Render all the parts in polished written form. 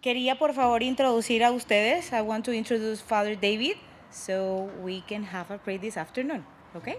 Quería por favor introducir a ustedes. I want to introduce Father David so we can have a prayer this afternoon, okay?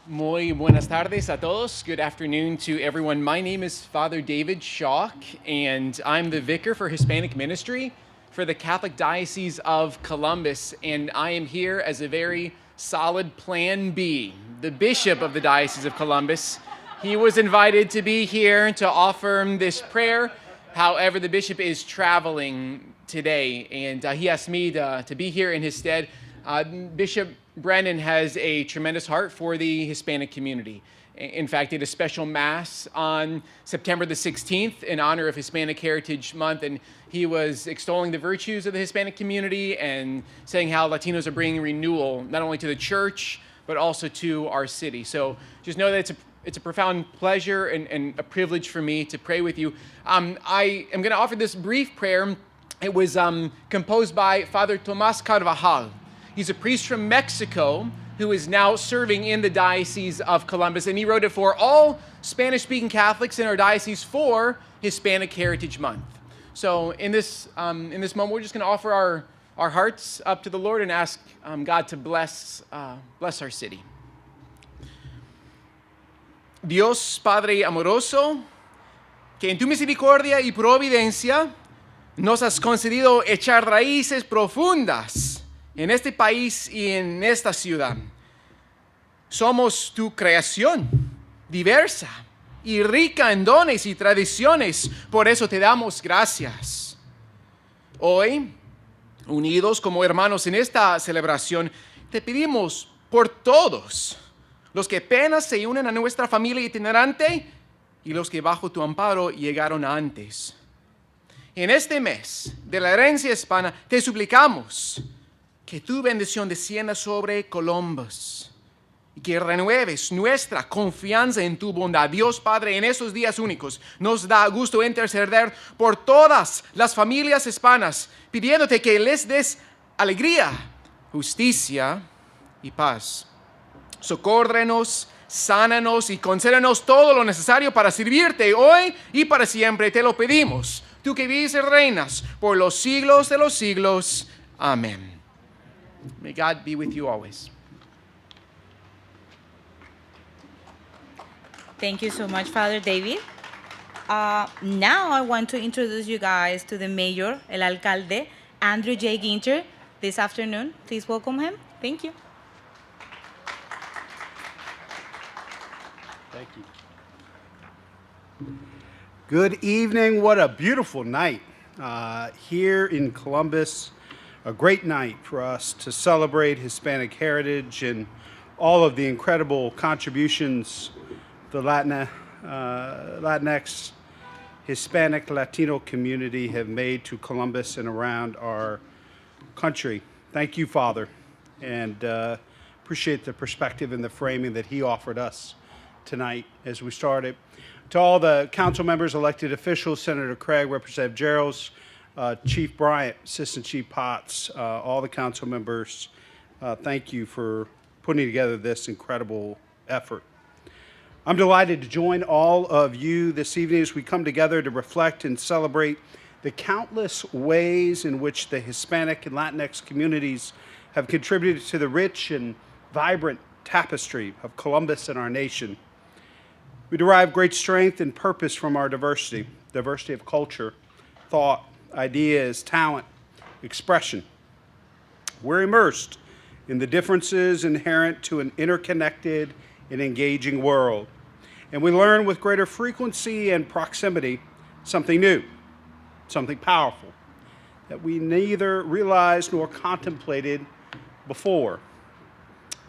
Muy buenas tardes a todos. Good afternoon to everyone. My name is Father David Schock, and I'm the vicar for Hispanic ministry for the Catholic Diocese of Columbus, and I am here as a very solid Plan B, the Bishop of the Diocese of Columbus. He was invited to be here to offer this prayer. However, the Bishop is traveling today, and he asked me to be here in his stead. Bishop Brennan has a tremendous heart for the Hispanic community. In fact, did a special mass on September the 16th in honor of Hispanic Heritage Month, and he was extolling the virtues of the Hispanic community and saying how Latinos are bringing renewal not only to the church, but also to our city. So just know that it's a profound pleasure and a privilege for me to pray with you. I am going to offer this brief prayer. It was composed by Father Tomas Carvajal. He's a priest from Mexico who is now serving in the Diocese of Columbus, and he wrote it for all Spanish-speaking Catholics in our diocese for Hispanic Heritage Month. So in this moment, we're just going to offer our hearts up to the Lord and ask God to bless our city. Dios Padre amoroso, que en tu misericordia y providencia nos has concedido echar raíces profundas en este país y en esta ciudad. Somos tu creación, diversa y rica en dones y tradiciones. Por eso te damos gracias. Hoy, unidos como hermanos en esta celebración, te pedimos por todos los que apenas se unen a nuestra familia itinerante y los que bajo tu amparo llegaron antes. En este mes de la herencia hispana, te suplicamos que tu bendición descienda sobre Columbus y que renueves nuestra confianza en tu bondad. Dios Padre, en esos días únicos nos da gusto interceder por todas las familias hispanas, pidiéndote que les des alegría, justicia y paz. Socórrenos, sánanos y concédenos todo lo necesario para servirte hoy y para siempre. Te lo pedimos, tú que vives y reinas por los siglos de los siglos. Amén. May God be with you always. Thank you so much, Father David. Now I want to introduce you guys to the mayor, el alcalde, Andrew J. Ginter, this afternoon. Please welcome him. Thank you. Thank you. Good evening. What a beautiful night here in Columbus. A great night for us to celebrate Hispanic heritage and all of the incredible contributions the Latinx, Hispanic, Latino community have made to Columbus and around our country. Thank you, Father, and appreciate the perspective and the framing that he offered us tonight as we started. To all the council members, elected officials, Senator Craig, Representative Geralds, Chief Bryant, Assistant Chief Potts, all the council members, thank you for putting together this incredible effort. I'm delighted to join all of you this evening as we come together to reflect and celebrate the countless ways in which the Hispanic and Latinx communities have contributed to the rich and vibrant tapestry of Columbus and our nation. We derive great strength and purpose from our diversity of culture, thought, ideas, talent, expression. We're immersed in the differences inherent to an interconnected and engaging world. And we learn with greater frequency and proximity something new, something powerful that we neither realized nor contemplated before.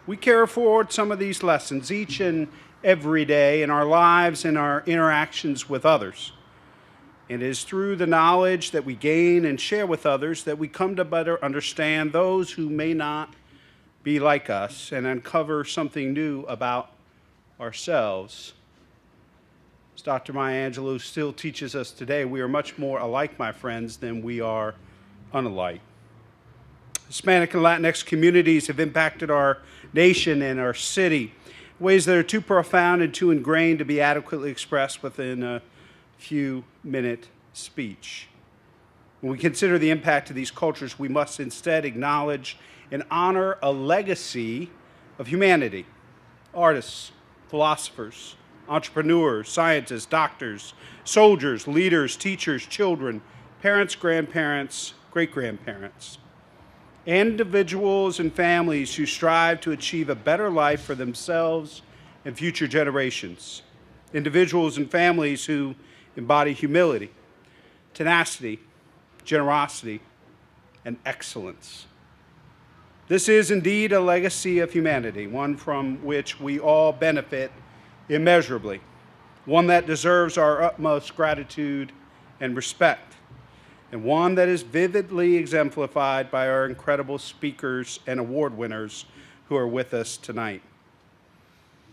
We carry forward some of these lessons each and every day in our lives and our interactions with others. It is through the knowledge that we gain and share with others that we come to better understand those who may not be like us and uncover something new about ourselves. As Dr. Maya Angelou still teaches us today, we are much more alike, my friends, than we are unalike. Hispanic and Latinx communities have impacted our nation and our city ways that are too profound and too ingrained to be adequately expressed within a few-minute speech. When we consider the impact of these cultures, we must instead acknowledge and honor a legacy of humanity: artists, philosophers, entrepreneurs, scientists, doctors, soldiers, leaders, teachers, children, parents, grandparents, great-grandparents, individuals and families who strive to achieve a better life for themselves and future generations, individuals and families who embody humility, tenacity, generosity, and excellence. This is indeed a legacy of humanity, one from which we all benefit immeasurably, one that deserves our utmost gratitude and respect, and one that is vividly exemplified by our incredible speakers and award winners who are with us tonight.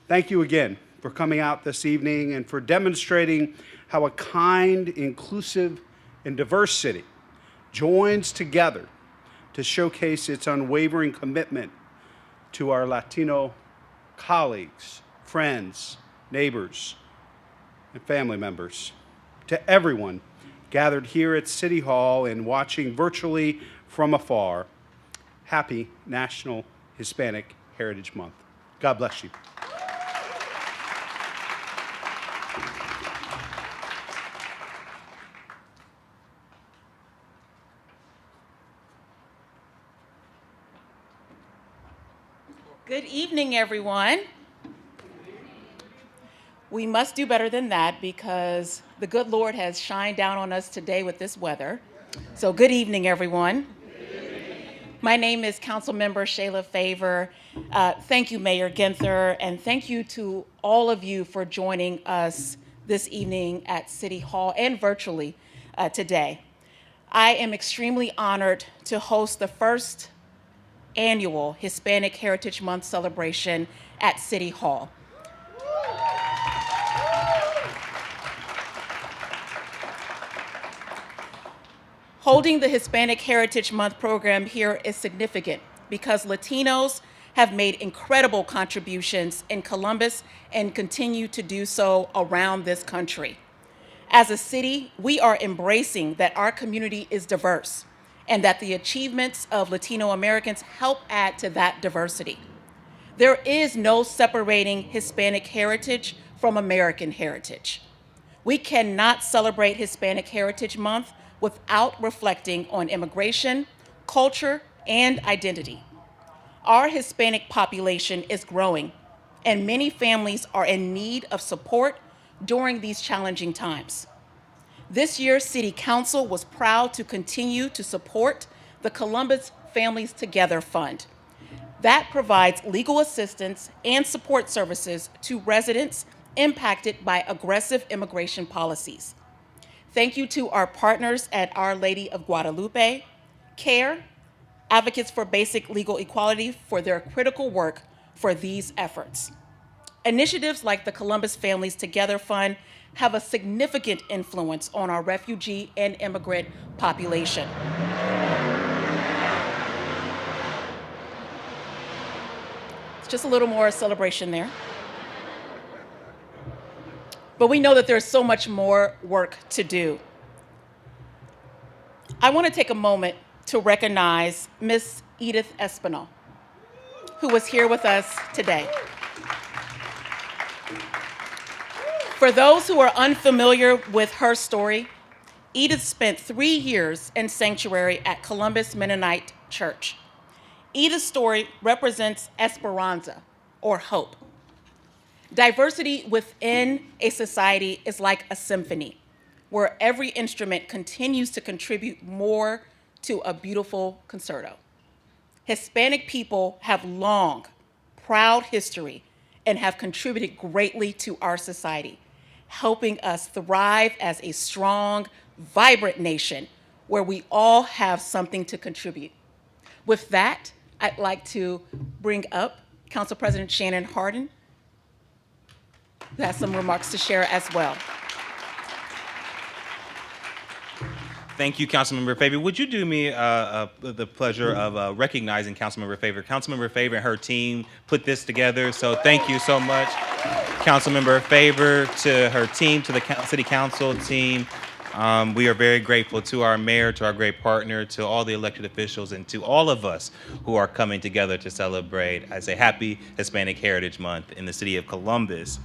Thank you again for coming out this evening and for demonstrating how a kind, inclusive, and diverse city joins together to showcase its unwavering commitment to our Latino colleagues, friends, neighbors, and family members. To everyone gathered here at City Hall and watching virtually from afar, happy National Hispanic Heritage Month. God bless you. Good evening, everyone. We must do better than that because the good Lord has shined down on us today with this weather. So good evening, everyone. My name is Councilmember Shayla Favor. Thank you, Mayor Ginther, and thank you to all of you for joining us this evening at City Hall and virtually today. I am extremely honored to host the first annual Hispanic Heritage Month celebration at City Hall. Holding the Hispanic Heritage Month program here is significant because Latinos have made incredible contributions in Columbus and continue to do so around this country. As a city, we are embracing that our community is diverse and that the achievements of Latino Americans help add to that diversity. There is no separating Hispanic heritage from American heritage. We cannot celebrate Hispanic Heritage Month without reflecting on immigration, culture, and identity. Our Hispanic population is growing, and many families are in need of support during these challenging times. This year's City Council was proud to continue to support the Columbus Families Together Fund. That provides legal assistance and support services to residents impacted by aggressive immigration policies. Thank you to our partners at Our Lady of Guadalupe, CARE, Advocates for Basic Legal Equality for their critical work for these efforts. Initiatives like the Columbus Families Together Fund have a significant influence on our refugee and immigrant population. It's just a little more celebration there. But we know that there's so much more work to do. I want to take a moment to recognize Miss Edith Espinal, who was here with us today. For those who are unfamiliar with her story, Edith spent 3 years in sanctuary at Columbus Mennonite Church. Edith's story represents esperanza, or hope. Diversity within a society is like a symphony, where every instrument continues to contribute more to a beautiful concerto. Hispanic people have long, proud history and have contributed greatly to our society, helping us thrive as a strong, vibrant nation where we all have something to contribute. With that, I'd like to bring up Council President Shannon Hardin, who has some remarks to share as well. Thank you, Councilmember Favor. Would you do me the pleasure of recognizing Councilmember Favor? Councilmember Favor and her team put this together, so thank you so much, Councilmember Favor, to her team, to the City Council team. We are very grateful to our mayor, to our great partner, to all the elected officials, and to all of us who are coming together to celebrate as a happy Hispanic Heritage Month in the city of Columbus.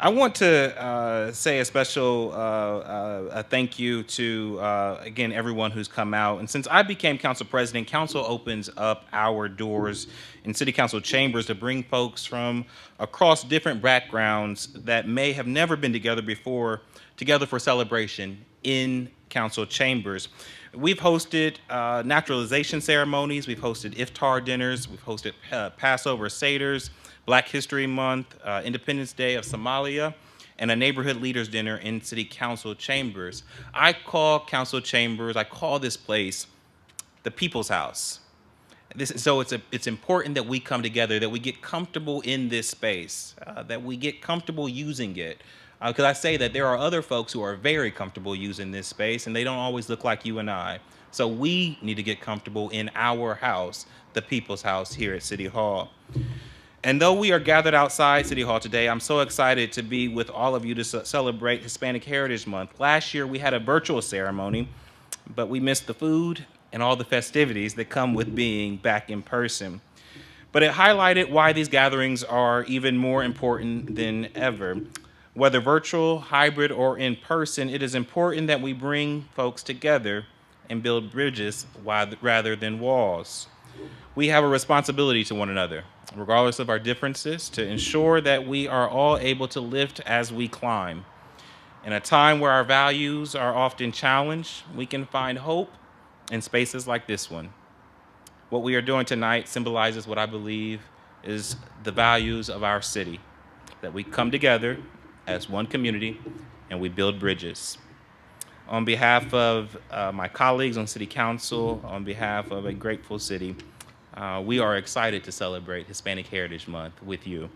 I want to say a special a thank you to, again, everyone who's come out. And since I became council president, council opens up our doors in city council chambers to bring folks from across different backgrounds that may have never been together before, together for celebration in council chambers. We've hosted naturalization ceremonies, we've hosted iftar dinners, we've hosted Passover seders, Black History Month, Independence Day of Somalia, and a neighborhood leaders dinner in city council chambers. I call council chambers, I call this place the people's house. So it's important that we come together, that we get comfortable in this space, that we get comfortable using it. Because I say that there are other folks who are very comfortable using this space, and they don't always look like you and I. So we need to get comfortable in our house, the people's house here at City Hall. And though we are gathered outside City Hall today, I'm so excited to be with all of you to celebrate Hispanic Heritage Month. Last year, we had a virtual ceremony, but we missed the food and all the festivities that come with being back in person. But it highlighted why these gatherings are even more important than ever. Whether virtual, hybrid, or in person, it is important that we bring folks together and build bridges rather than walls. We have a responsibility to one another, regardless of our differences, to ensure that we are all able to lift as we climb. In a time where our values are often challenged, we can find hope in spaces like this one. What we are doing tonight symbolizes what I believe is the values of our city, that we come together as one community and we build bridges. On behalf of my colleagues on City Council, on behalf of a grateful city, we are excited to celebrate Hispanic Heritage Month with you.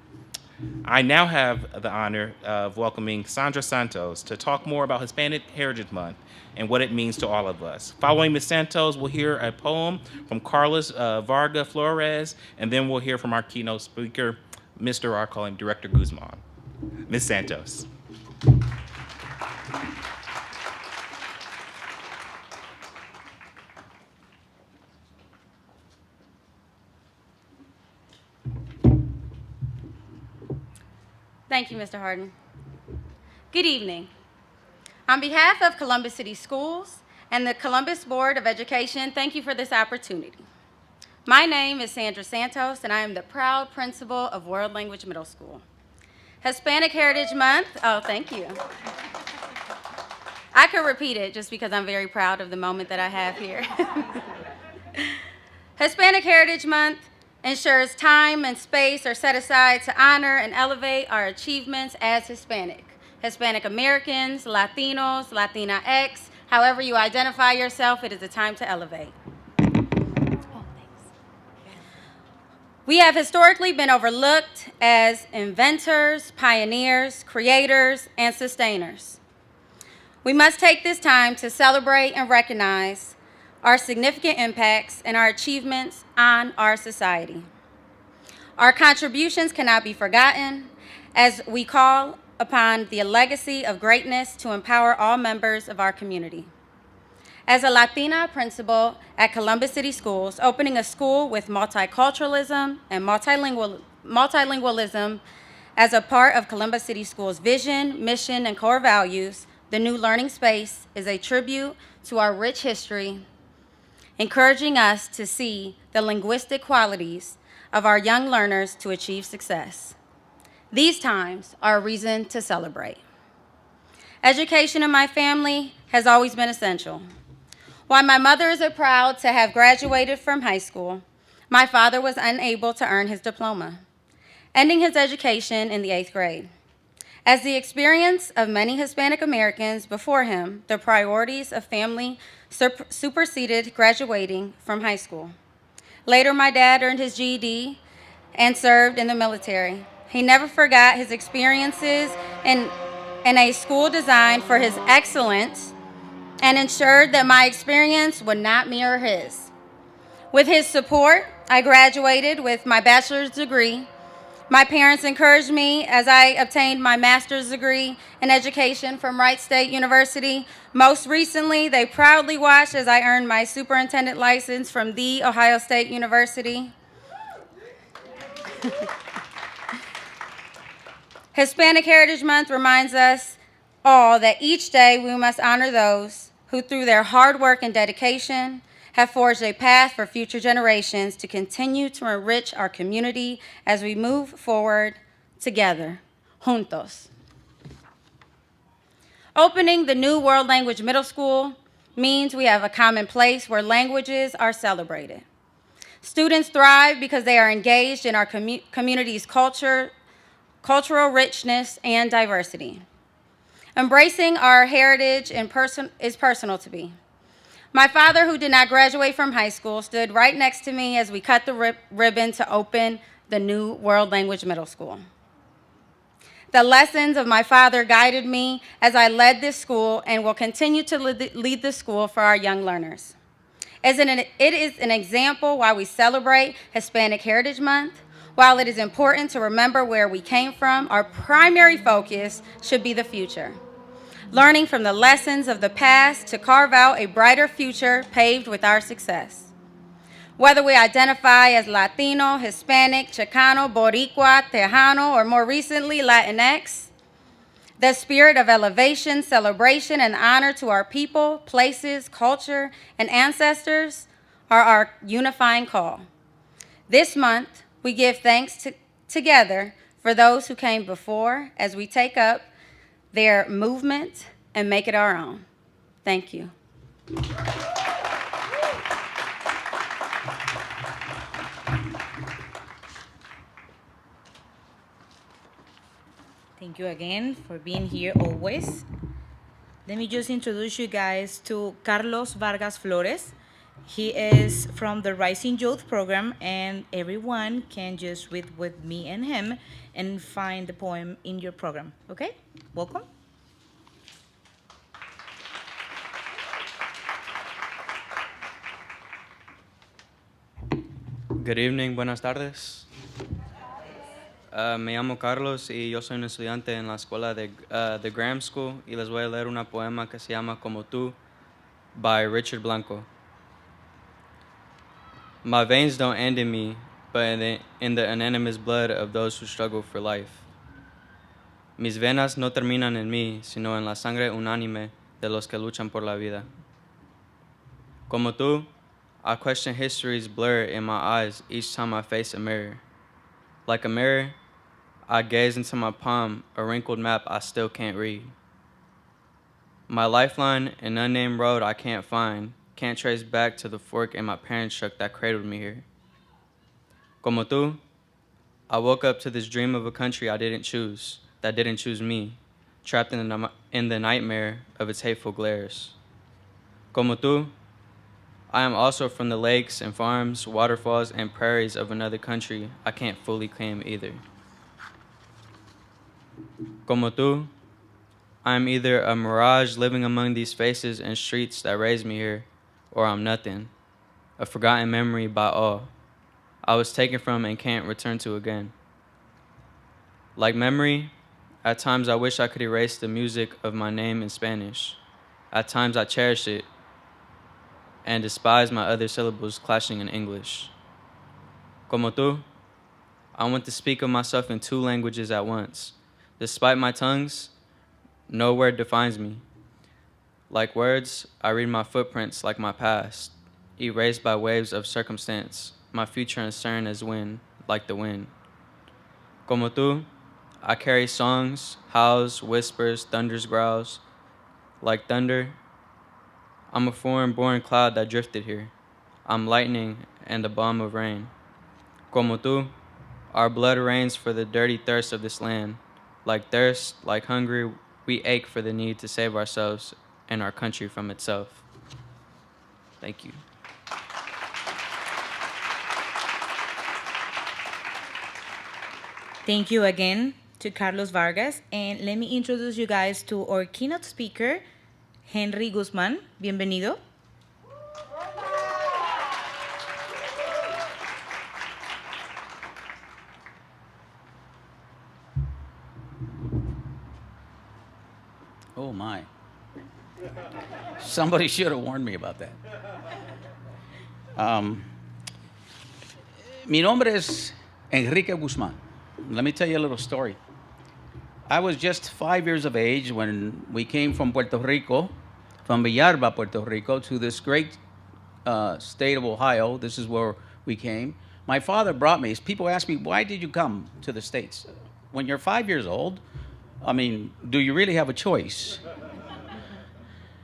I now have the honor of welcoming Sandra Santos to talk more about Hispanic Heritage Month and what it means to all of us. Following Ms. Santos, we'll hear a poem from Carlos Vargas Flores, and then we'll hear from our keynote speaker, Mr. I call him Director Guzman. Ms. Santos. Thank you, Mr. Hardin. Good evening. On behalf of Columbus City Schools and the Columbus Board of Education, thank you for this opportunity. My name is Sandra Santos, and I am the proud principal of World Language Middle School. Hispanic Heritage Month, oh, thank you. I could repeat it just because I'm very proud of the moment that I have here. Hispanic Heritage Month ensures time and space are set aside to honor and elevate our achievements as Hispanic. Hispanic Americans, Latinos, Latinx, however you identify yourself, it is a time to elevate. We have historically been overlooked as inventors, pioneers, creators, and sustainers. We must take this time to celebrate and recognize our significant impacts and our achievements on our society. Our contributions cannot be forgotten as we call upon the legacy of greatness to empower all members of our community. As a Latina principal at Columbus City Schools, opening a school with multiculturalism and multilingualism as a part of Columbus City Schools' vision, mission, and core values, the new learning space is a tribute to our rich history, encouraging us to see the linguistic qualities of our young learners to achieve success. These times are a reason to celebrate. Education in my family has always been essential. While my mother is proud to have graduated from high school, my father was unable to earn his diploma, ending his education in the 8th grade. As the experience of many Hispanic Americans before him, the priorities of family superseded graduating from high school. Later, my dad earned his GED and served in the military. He never forgot his experiences in a school designed for his excellence and ensured that my experience would not mirror his. With his support, I graduated with my bachelor's degree. My parents encouraged me as I obtained my master's degree in education from Wright State University. Most recently, they proudly watched as I earned my superintendent license from The Ohio State University. Hispanic Heritage Month reminds us all that each day we must honor those who, through their hard work and dedication, have forged a path for future generations to continue to enrich our community as we move forward together, juntos. Opening the new World Language Middle School means we have a common place where languages are celebrated. Students thrive because they are engaged in our community's cultural richness and diversity. Embracing our heritage is personal to me. My father, who did not graduate from high school, stood right next to me as we cut the ribbon to open the new World Language Middle School. The lessons of my father guided me as I led this school and will continue to lead the school for our young learners. It is an example why we celebrate Hispanic Heritage Month. While it is important to remember where we came from, our primary focus should be the future. Learning from the lessons of the past to carve out a brighter future paved with our success. Whether we identify as Latino, Hispanic, Chicano, Boricua, Tejano, or more recently, Latinx, the spirit of elevation, celebration, and honor to our people, places, culture, and ancestors are our unifying call. This month, we give thanks together for those who came before as we take up their movement and make it our own. Thank you. Thank you again for being here always. Let me just introduce you guys to Carlos Vargas Flores. He is from the Rising Youth Program, and everyone can just read with me and him and find the poem in your program. Okay? Welcome. Good evening, buenas tardes. Me llamo Carlos y yo soy un estudiante en la escuela de Graham School y les voy a leer un poema que se llama Como Tú by Richard Blanco. My veins don't end in me, but in the unanimous blood of those who struggle for life. Mis venas no terminan en mí, sino en la sangre unánime de los que luchan por la vida. Como tú, I question history's blur in my eyes each time I face a mirror. Like a mirror, I gaze into my palm, a wrinkled map I still can't read. My lifeline, an unnamed road I can't find, can't trace back to the fork in my parents' truck that cradled me here. Como tú, I woke up to this dream of a country I didn't choose, that didn't choose me, trapped in the nightmare of its hateful glares. Como tú, I am also from the lakes and farms, waterfalls, and prairies of another country I can't fully claim either. Como tú, I am either a mirage living among these faces and streets that raised me here, or I'm nothing, a forgotten memory by all, I was taken from and can't return to again. Like memory, at times I wish I could erase the music of my name in Spanish. At times I cherish it and despise my other syllables clashing in English. Como tú, I want to speak of myself in two languages at once. Despite my tongues, no word defines me. Like words, I read my footprints like my past, erased by waves of circumstance, my future uncertain as wind, like the wind. Como tú, I carry songs, howls, whispers, thunder's growls. Like thunder, I'm a foreign-born cloud that drifted here. I'm lightning and a bomb of rain. Como tú, our blood rains for the dirty thirst of this land. Like thirst, like hunger, we ache for the need to save ourselves and our country from itself. Thank you. Thank you again to Carlos Vargas. And let me introduce you guys to our keynote speaker. Henry Guzmán, bienvenido. Oh my. Somebody should have warned me about that. Mi nombre es Enrique Guzmán. Let me tell you a little story. I was just 5 years of age when we came from Puerto Rico, from Villalba, Puerto Rico, to this great state of Ohio. This is where we came. My father brought me. People ask me, why did you come to the States? When you're 5 years old, I mean, do you really have a choice?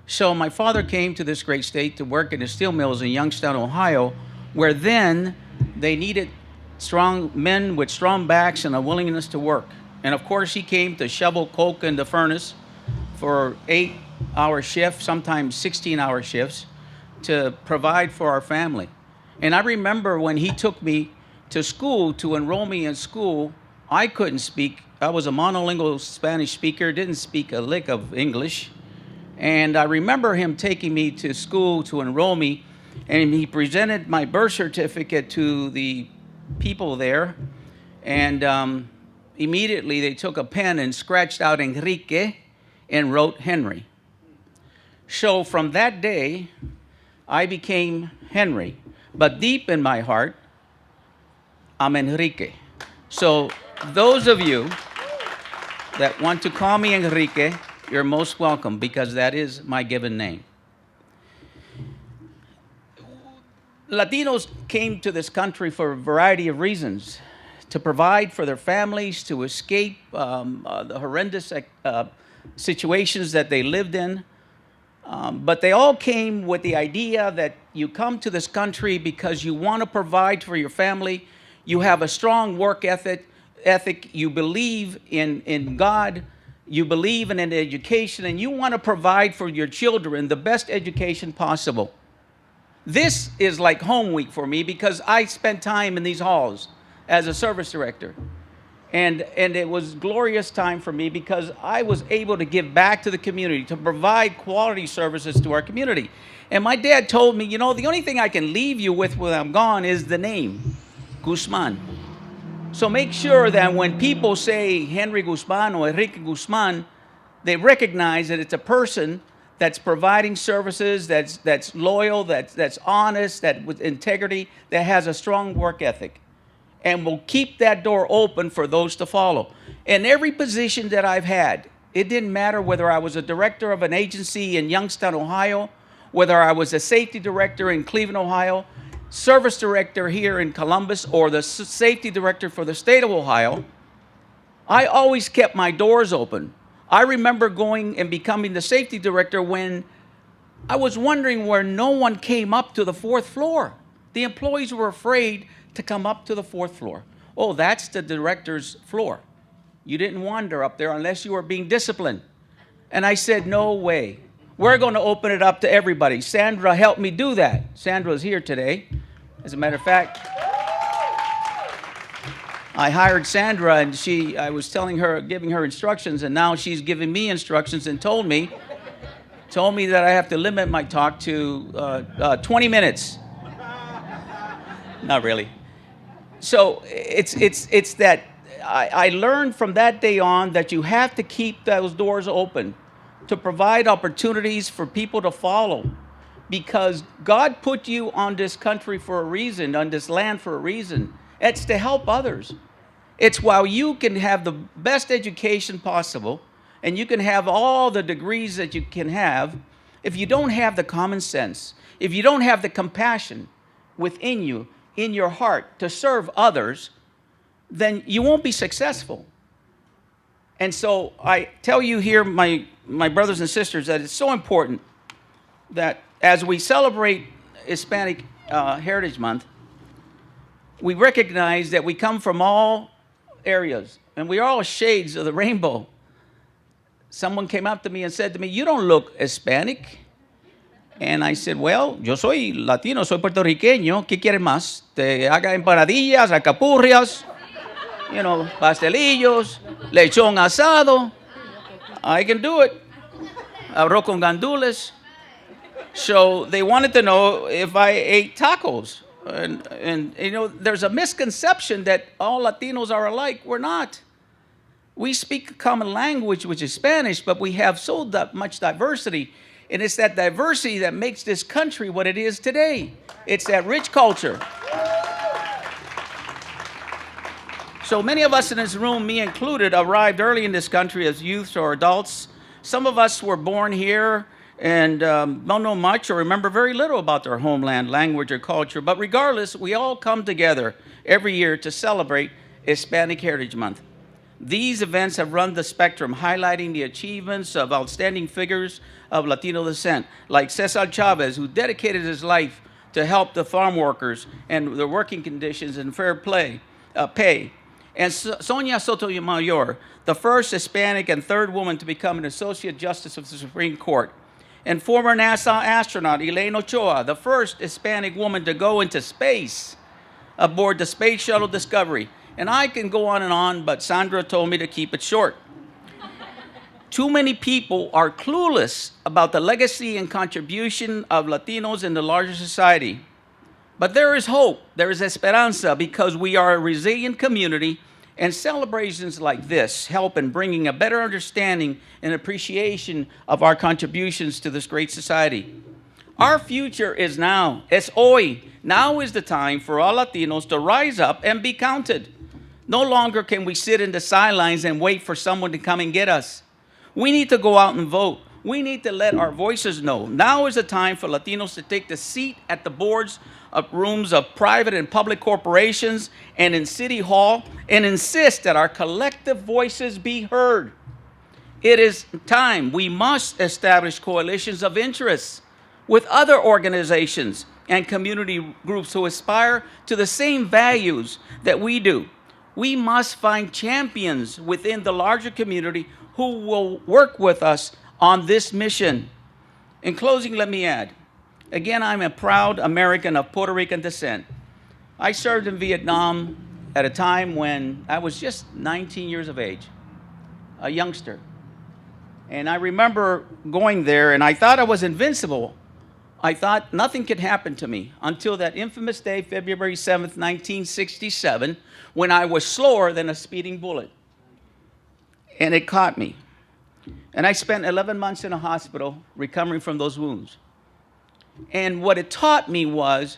So my father came to this great state to work in the steel mills in Youngstown, Ohio, where then they needed strong men with strong backs and a willingness to work. And of course, he came to shovel coke in the furnace for 8-hour shifts, sometimes 16-hour shifts, to provide for our family. And I remember when he took me to school to enroll me in school, I couldn't speak. I was a monolingual Spanish speaker, didn't speak a lick of English. And I remember him taking me to school to enroll me, and he presented my birth certificate to the people there. And immediately they took a pen and scratched out Enrique and wrote Henry. So from that day, I became Henry. But deep in my heart, I'm Enrique. So those of you that want to call me Enrique, you're most welcome, because that is my given name. Latinos came to this country for a variety of reasons: to provide for their families, to escape the horrendous situations that they lived in. But they all came with the idea that you come to this country because you want to provide for your family, you have a strong work ethic, you believe in God, you believe in an education, and you want to provide for your children the best education possible. This is like home week for me because I spent time in these halls as a service director. And it was glorious time for me because I was able to give back to the community, to provide quality services to our community. And my dad told me, you know, the only thing I can leave you with when I'm gone is the name, Guzman. So make sure that when people say Henry Guzman or Enrique Guzman, they recognize that it's a person that's providing services, that's loyal, that's honest, that with integrity, that has a strong work ethic, and will keep that door open for those to follow. In every position that I've had, it didn't matter whether I was a director of an agency in Youngstown, Ohio, whether I was a safety director in Cleveland, Ohio, service director here in Columbus, or the safety director for the state of Ohio, I always kept my doors open. I remember going and becoming the safety director when I was wondering where no one came up to the 4th floor. The employees were afraid to come up to the 4th floor. Oh, that's the director's floor. You didn't wander up there unless you were being disciplined. And I said, no way. We're going to open it up to everybody. Sandra helped me do that. Sandra is here today. As a matter of fact, I hired Sandra, and I was telling her, giving her instructions, and now she's giving me instructions and told me that I have to limit my talk to 20 minutes. Not really. So it's that I learned from that day on that you have to keep those doors open to provide opportunities for people to follow, because God put you on this country for a reason, on this land for a reason. It's to help others. It's while you can have the best education possible and you can have all the degrees that you can have, if you don't have the common sense, if you don't have the compassion within you, in your heart, to serve others, then you won't be successful. And so I tell you here, my brothers and sisters, that it's so important that as we celebrate Hispanic Heritage Month, we recognize that we come from all areas, and we are all shades of the rainbow. Someone came up to me and said to me, "You don't look Hispanic." And I said, "Well, yo soy latino, soy puertorriqueño. ¿Qué quieres más? Te haga empanadillas, alcapurrias, pastelillos, lechón asado. I can do it." arroz con gandules. So they wanted to know if I ate tacos. And you know, there's a misconception that all Latinos are alike. We're not. We speak a common language, which is Spanish, but we have so much diversity. And it's that diversity that makes this country what it is today. It's that rich culture. So many of us in this room, me included, arrived early in this country as youths or adults. Some of us were born here and don't know much or remember very little about their homeland, language, or culture. But regardless, we all come together every year to celebrate Hispanic Heritage Month. These events have run the spectrum, highlighting the achievements of outstanding figures of Latino descent, like Cesar Chavez, who dedicated his life to help the farm workers and their working conditions and fair pay. And Sonia Sotomayor, the first Hispanic and third woman to become an Associate Justice of the Supreme Court. And former NASA astronaut Elaine Ochoa, the first Hispanic woman to go into space aboard the Space Shuttle Discovery. And I can go on, but Sandra told me to keep it short. Too many people are clueless about the legacy and contribution of Latinos in the larger society. But there is hope, there is esperanza, because we are a resilient community, and celebrations like this help in bringing a better understanding and appreciation of our contributions to this great society. Our future is now. Es hoy. Now is the time for all Latinos to rise up and be counted. No longer can we sit in the sidelines and wait for someone to come and get us. We need to go out and vote. We need to let our voices know. Now is the time for Latinos to take the seat at the boards of rooms of private and public corporations and in City Hall and insist that our collective voices be heard. It is time. We must establish coalitions of interests with other organizations and community groups who aspire to the same values that we do. We must find champions within the larger community who will work with us on this mission. In closing, let me add, again, I'm a proud American of Puerto Rican descent. I served in Vietnam at a time when I was just 19 years of age, a youngster. And I remember going there, and I thought I was invincible. I thought nothing could happen to me until that infamous day, February 7th, 1967, when I was slower than a speeding bullet. And it caught me. And I spent 11 months in a hospital recovering from those wounds. And what it taught me was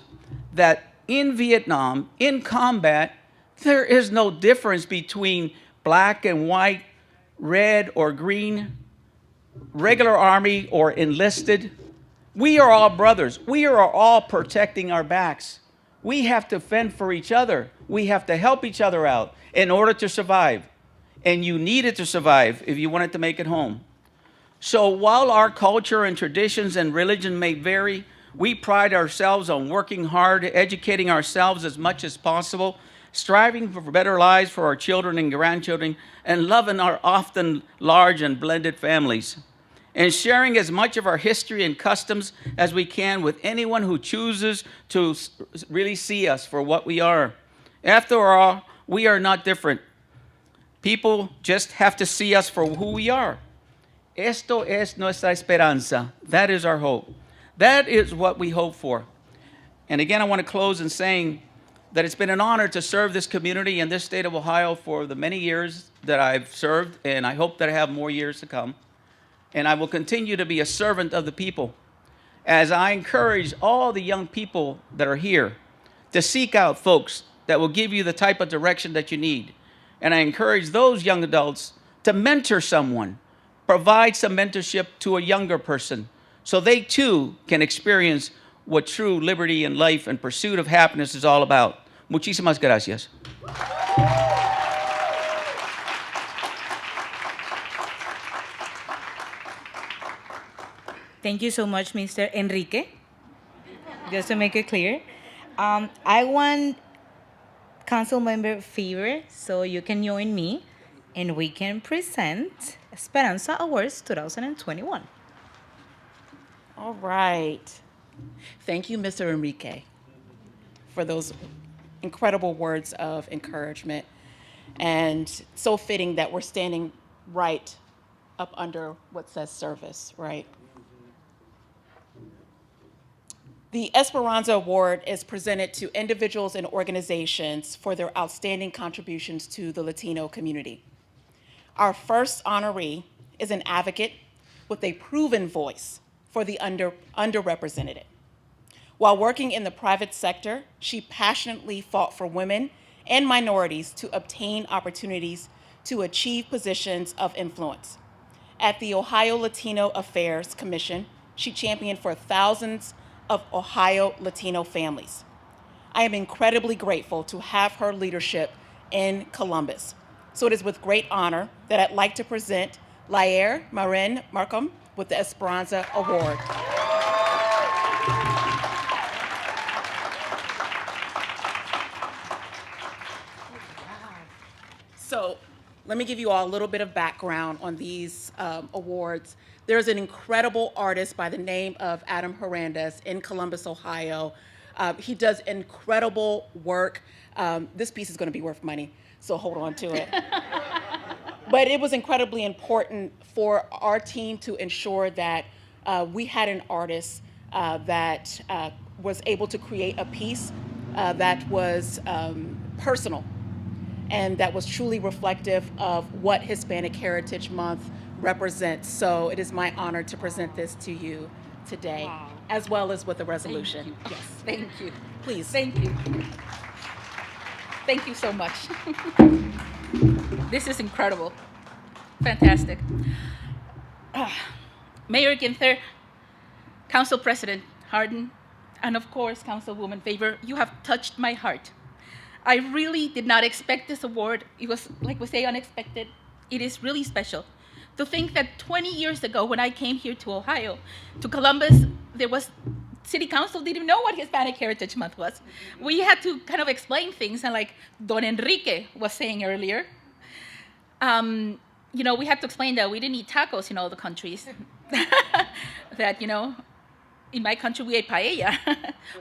that in Vietnam, in combat, there is no difference between black and white, red or green, regular army or enlisted. We are all brothers. We are all protecting our backs. We have to fend for each other. We have to help each other out in order to survive. And you needed to survive if you wanted to make it home. So while our culture and traditions and religion may vary, we pride ourselves on working hard, educating ourselves as much as possible, striving for better lives for our children and grandchildren, and loving our often large and blended families, and sharing as much of our history and customs as we can with anyone who chooses to really see us for what we are. After all, we are not different. People just have to see us for who we are. Esto es nuestra esperanza. That is our hope. That is what we hope for. And again, I want to close in saying that it's been an honor to serve this community in this state of Ohio for the many years that I've served, and I hope that I have more years to come. And I will continue to be a servant of the people as I encourage all the young people that are here to seek out folks that will give you the type of direction that you need. And I encourage those young adults to mentor someone, provide some mentorship to a younger person so they too can experience what true liberty in life and pursuit of happiness is all about. Muchísimas gracias. Thank you so much, Mr. Enrique. Just to make it clear, I want Councilmember Favor, so you can join me, and we can present Esperanza Awards 2021. All right. Thank you, Mr. Enrique, for those incredible words of encouragement. And so fitting that we're standing right up under what says service, right? The Esperanza Award is presented to individuals and organizations for their outstanding contributions to the Latino community. Our first honoree is an advocate with a proven voice for the underrepresented. While working in the private sector, she passionately fought for women and minorities to obtain opportunities to achieve positions of influence. At the Ohio Latino Affairs Commission, she championed for thousands of Ohio Latino families. I am incredibly grateful to have her leadership in Columbus. So it is with great honor that I'd like to present Laer Marin Markham with the Esperanza Award. So let me give you all a little bit of background on these awards. There's an incredible artist by the name of Adam Hernandez in Columbus, Ohio. He does incredible work. This piece is going to be worth money, so hold on to it. But it was incredibly important for our team to ensure that we had an artist that was able to create a piece that was personal and that was truly reflective of what Hispanic Heritage Month represents. So it is my honor to present this to you today, Wow. as well as with a resolution. Thank you. Yes, Thank you. please. Thank you. Thank you so much. This is incredible. Fantastic. Mayor Ginther, Council President Hardin, and of course, Councilwoman Favor, you have touched my heart. I really did not expect this award. It was, like we say, unexpected. It is really special. To think that 20 years ago, when I came here to Ohio, to Columbus, there was, City Council didn't know what Hispanic Heritage Month was. We had to kind of explain things, and like Don Enrique was saying earlier, you know, we had to explain that we didn't eat tacos in all the countries. That, you know, in my country we ate paella,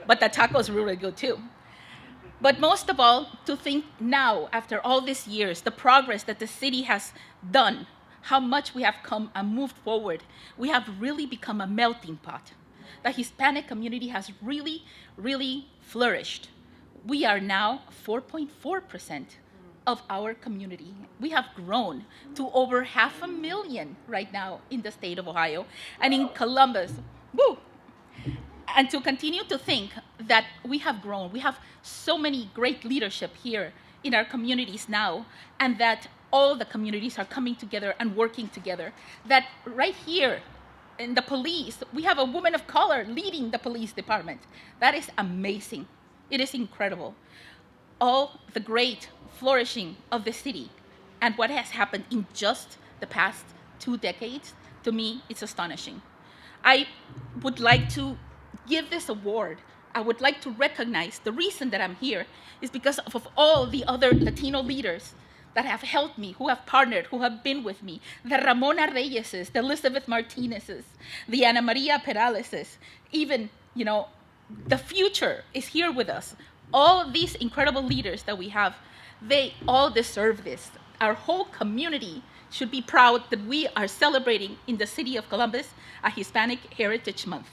but the tacos were really good too. But most of all, to think now, after all these years, the progress that the city has done, how much we have come and moved forward, we have really become a melting pot. The Hispanic community has really, really flourished. We are now 4.4% of our community. We have grown to over 500,000 right now in the state of Ohio. And in Columbus, woo! And to continue to think that we have grown, we have so many great leadership here in our communities now, and that all the communities are coming together and working together. That right here in the police, we have a woman of color leading the police department. That is amazing. It is incredible. All the great flourishing of the city and what has happened in just the past 2 decades, to me, it's astonishing. I would like to give this award. I would like to recognize the reason that I'm here is because of all the other Latino leaders that have helped me, who have partnered, who have been with me. The Ramona Reyeses, the Elizabeth Martinezes, the Ana Maria Peraleses, even, you know, the future is here with us. All these incredible leaders that we have, they all deserve this. Our whole community should be proud that we are celebrating in the city of Columbus a Hispanic Heritage Month.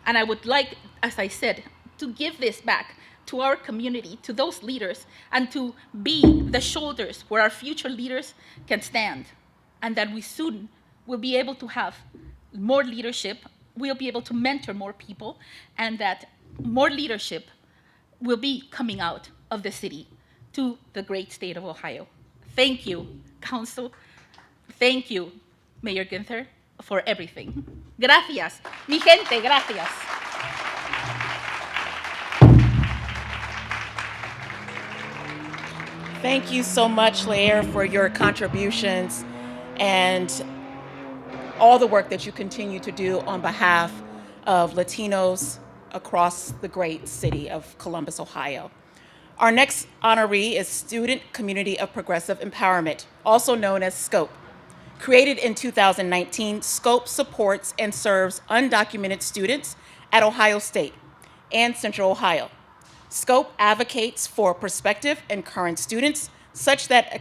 And I would like, as I said, to give this back to our community, to those leaders, and to be the shoulders where our future leaders can stand. And that we soon will be able to have more leadership, we'll be able to mentor more people, and that more leadership will be coming out of the city to the great state of Ohio. Thank you, Council. Thank you, Mayor Ginther, for everything. Gracias. Mi gente, gracias. Thank you so much, Laer, for your contributions and all the work that you continue to do on behalf of Latinos across the great city of Columbus, Ohio. Our next honoree is Student Community of Progressive Empowerment, also known as SCOPE. Created in 2019, SCOPE supports and serves undocumented students at Ohio State and Central Ohio. SCOPE advocates for prospective and current students such that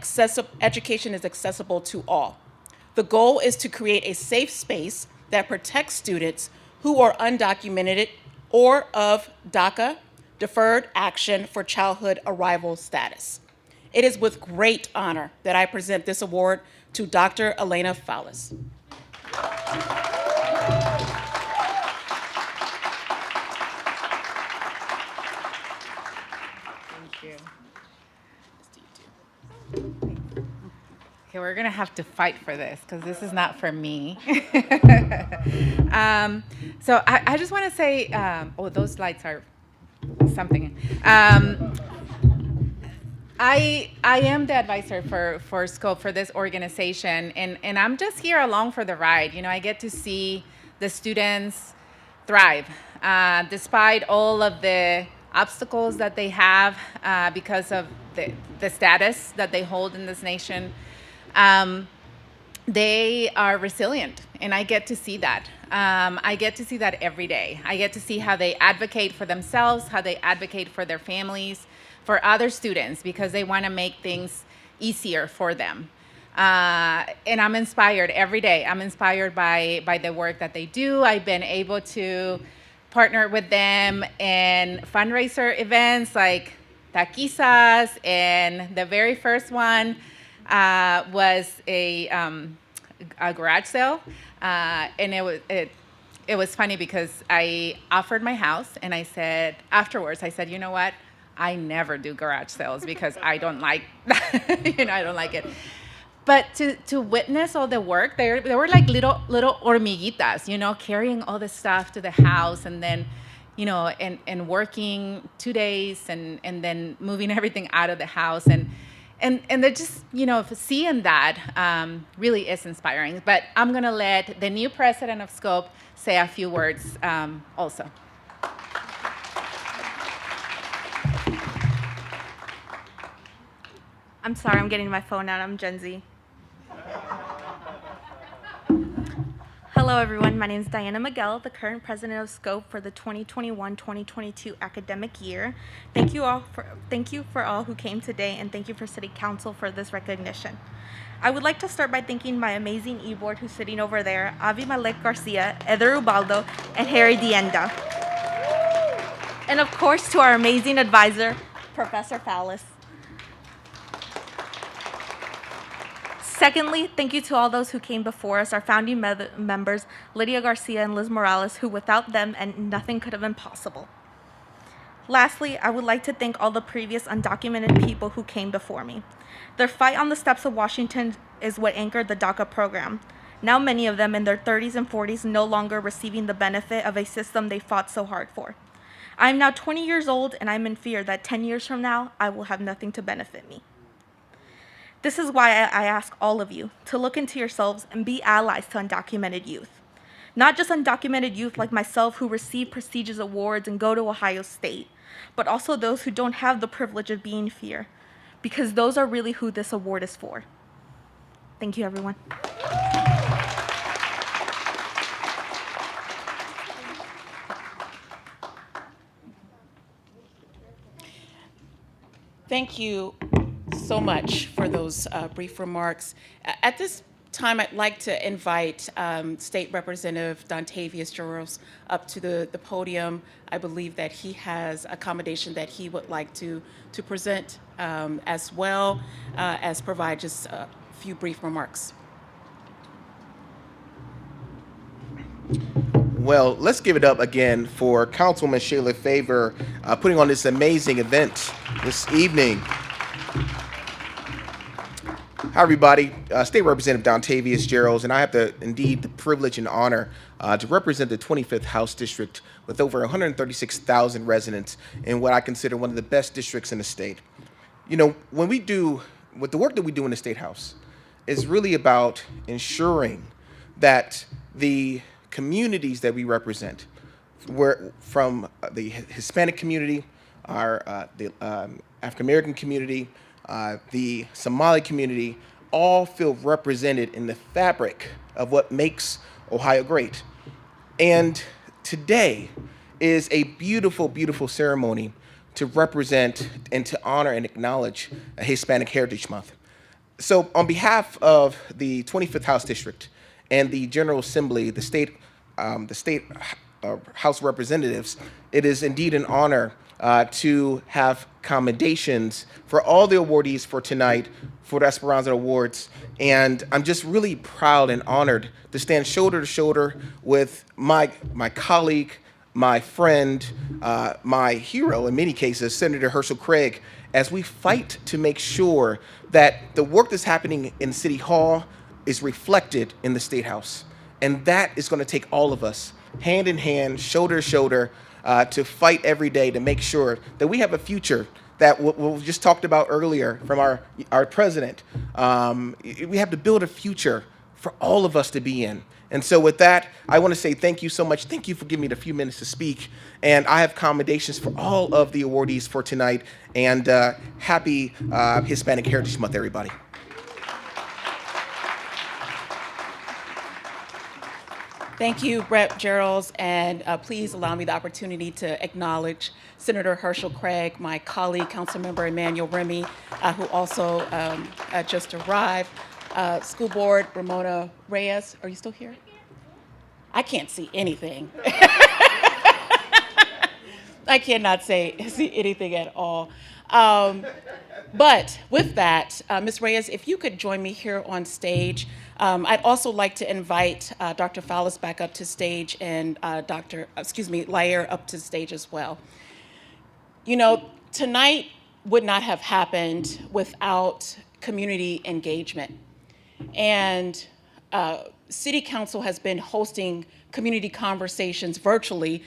education is accessible to all. The goal is to create a safe space that protects students who are undocumented or of DACA, Deferred Action for Childhood Arrival status. It is with great honor that I present this award to Dr. Elena Fowles. Okay, we're gonna have to fight for this because this is not for me. So I just want to say, oh, those lights are something. I am the advisor for Scope for this organization, and I'm just here along for the ride. You know, I get to see the students thrive despite all of the obstacles that they have because of the status that they hold in this nation. They are resilient, and I get to see that. I get to see that every day. I get to see how they advocate for themselves, how they advocate for their families, for other students, because they want to make things easier for them. And I'm inspired every day. I'm inspired by the work that they do. I've been able to partner with them in fundraiser events like Taquizas, and the very first one was a garage sale, and it was funny because I offered my house, and I said afterwards, I said, you know what, I never do garage sales because I don't like, I don't like it. But to witness all the work, they were like little hormiguitas, carrying all the stuff to the house, and then, and working 2 days, and then moving everything out of the house, and they're just, seeing that really is inspiring. But I'm gonna let the new president of Scope say a few words also. I'm sorry, I'm getting my phone out. I'm Gen Z. Hello, everyone. My name is Diana Miguel, the current president of Scope for the 2021-2022 academic year. Thank you for all who came today, and thank you for City Council for this recognition. I would like to start by thanking my amazing e-board who's sitting over there, Avi Malek Garcia, Eder Ubaldo, and Harry Dienda. And of course, to our amazing advisor, Professor Fowles. Secondly, thank you to all those who came before us, our founding members, Lydia Garcia and Liz Morales, who without them and nothing could have been possible. Lastly, I would like to thank all the previous undocumented people who came before me. Their fight on the steps of Washington is what anchored the DACA program. Now many of them in their 30s and 40s no longer receiving the benefit of a system they fought so hard for. I am now 20 years old, and I'm in fear that 10 years from now, I will have nothing to benefit me. This is why I ask all of you to look into yourselves and be allies to undocumented youth. Not just undocumented youth like myself who receive prestigious awards and go to Ohio State, but also those who don't have the privilege of being here, because those are really who this award is for. Thank you, everyone. Thank you so much for those brief remarks. At this time, I'd like to invite State Representative Dontavius Juros up to the podium. I believe that he has a commendation that he would like to present as well as provide just a few brief remarks. Well, let's give it up again for Councilwoman Shayla Favor putting on this amazing event this evening. Hi, everybody. State Representative Dontavius Gerald, and I have the privilege and honor to represent the 25th House District with over 136,000 residents in what I consider one of the best districts in the state. When we do, with the work that we do in the State House, is really about ensuring that the communities that we represent, from the Hispanic community, the African American community, the Somali community, all feel represented in the fabric of what makes Ohio great. And today is a beautiful, beautiful ceremony to represent and to honor and acknowledge a Hispanic Heritage Month. So on behalf of the 25th House District and the General Assembly, the state House of Representatives, it is indeed an honor to have commendations for all the awardees for tonight for the Esperanza Awards. And I'm just really proud and honored to stand shoulder to shoulder with my colleague, my friend, my hero in many cases, Senator Herschel Craig, as we fight to make sure that the work that's happening in City Hall is reflected in the State House. And that is going to take all of us, hand in hand, shoulder to shoulder, to fight every day to make sure that we have a future that we just talked about earlier from our president. We have to build a future for all of us to be in. And so with that, I want to say thank you so much. Thank you for giving me the few minutes to speak. And I have commendations for all of the awardees for tonight. And happy Hispanic Heritage Month, everybody. Thank you, Rep. Geralds, and please allow me the opportunity to acknowledge Senator Herschel Craig, my colleague, Councilmember Emmanuel Remy, who also just arrived, School Board Ramona Reyes. Are you still here? I can't see anything. I cannot see anything at all. But with that, Ms. Reyes, if you could join me here on stage. I'd also like to invite Dr. Fallis back up to stage and Lair up to stage as well. You know, tonight would not have happened without community engagement. And City Council has been hosting community conversations virtually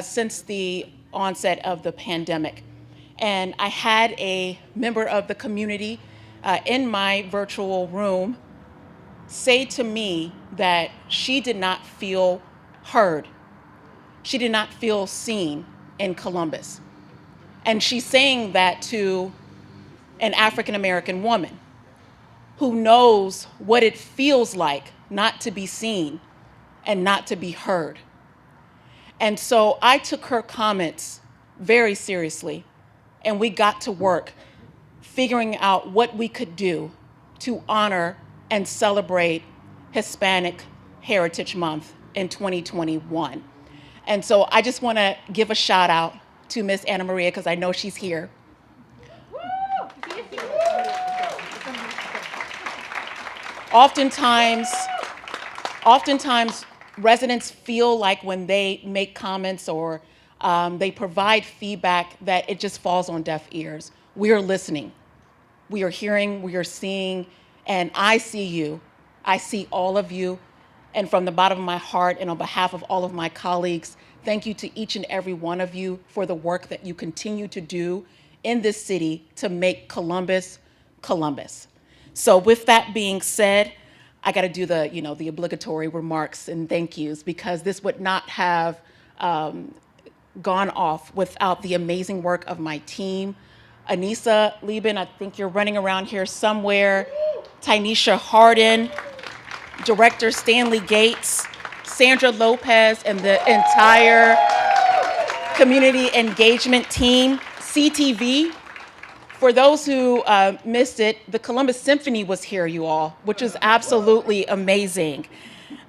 since the onset of the pandemic. And I had a member of the community in my virtual room say to me that she did not feel heard. She did not feel seen in Columbus. And she's saying that to an African-American woman who knows what it feels like not to be seen and not to be heard. And so I took her comments very seriously, and we got to work figuring out what we could do to honor and celebrate Hispanic Heritage Month in 2021. And so I just want to give a shout out to Miss Anna Maria, because I know she's here. Oftentimes, residents feel like when they make comments or they provide feedback that it just falls on deaf ears. We are listening. We are hearing, we are seeing, and I see you. I see all of you. And from the bottom of my heart and on behalf of all of my colleagues, thank you to each and every one of you for the work that you continue to do in this city to make Columbus, Columbus. So with that being said, I got to do the, the obligatory remarks and thank yous, because this would not have gone off without the amazing work of my team. Anissa Lieben, I think you're running around here somewhere. Tynesha Hardin, Director Stanley Gates, Sandra Lopez, and the entire community engagement team. CTV, for those who missed it, the Columbus Symphony was here, you all, which is absolutely amazing.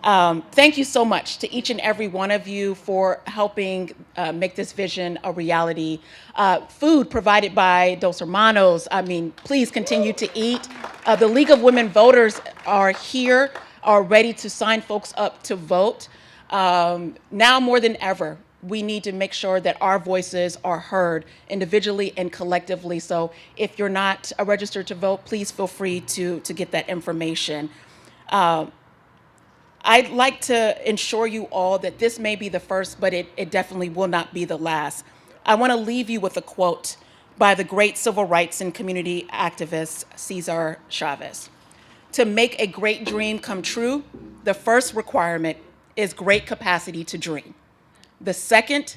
Thank you so much to each and every one of you for helping make this vision a reality. Food provided by Dos Hermanos. I mean, please continue to eat. The League of Women Voters are here, are ready to sign folks up to vote. Now more than ever, we need to make sure that our voices are heard individually and collectively. So if you're not registered to vote, please feel free to get that information. I'd like to ensure you all that this may be the first, but it definitely will not be the last. I want to leave you with a quote by the great civil rights and community activist Cesar Chavez. To make a great dream come true, the first requirement is great capacity to dream. The second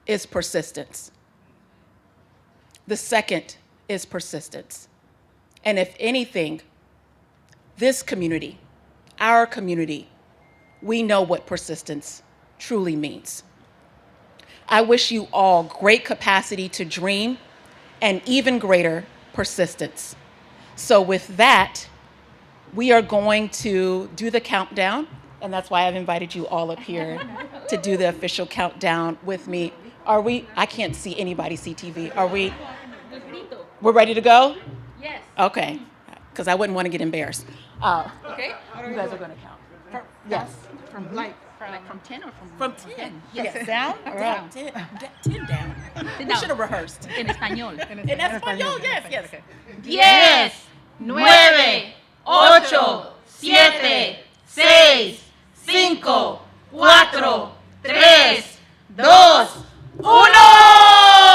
is persistence. The second is persistence. And if anything, this community, our community, we know what persistence truly means. I wish you all great capacity to dream and even greater persistence. So with that, we are going to do the countdown, and that's why I've invited you all up here to do the official countdown with me. Are we? I can't see anybody CTV. Are we? We're ready to go? Yes. Okay, because I wouldn't want to get embarrassed. Okay. You guys are going to count. Yes. From 10 or From 10. Yes. Down? All right. 10 down. We should have rehearsed. En español. In Espanol, yes, yes. 10, 9, 8, 7, 6, 5, 4, 3, 2, 1.